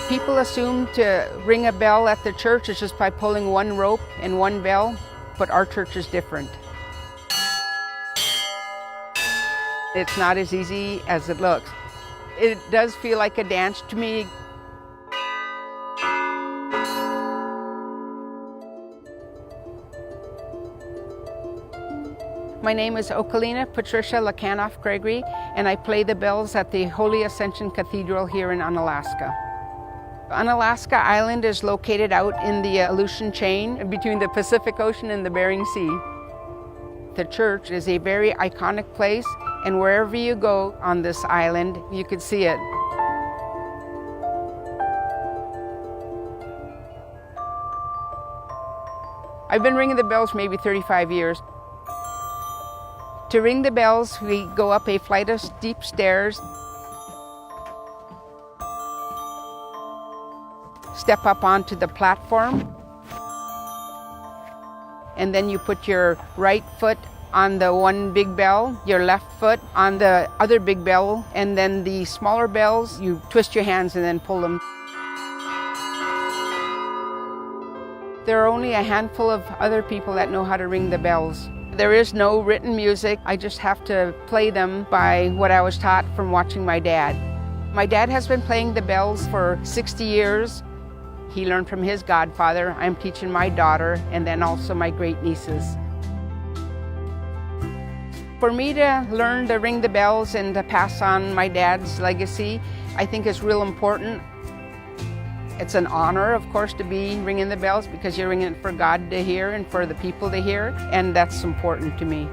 People assume to ring a bell at the church is just by pulling one rope and one bell, but our church is different. It's not as easy as it looks. It does feel like a dance to me. My name is Okalena Patricia Gregory, and I play the bells at the Holy Ascension Cathedral here in Unalasca. Unalaska Island is located out in the Aleutian chain between the Pacific Ocean and the Bering Sea. The church is a very iconic place, and wherever you go on this island, you could see it. I've been ringing the bells maybe 35 years. To ring the bells, we go up a flight of steep stairs, step up onto the platform, and then you put your right foot on the one big bell, your left foot on the other big bell, and then the smaller bells, you twist your hands and then pull them. There are only a handful of other people that know how to ring the bells. There is no written music. I just have to play them by what I was taught from watching my dad. My dad has been playing the bells for 60 years. He learned from his godfather. I'm teaching my daughter and then also my great nieces. For me to learn to ring the bells and to pass on my dad's legacy, I think is real important. It's an honor, of course, to be ringing the bells because you're ringing it for God to hear and for the people to hear, and that's important to me.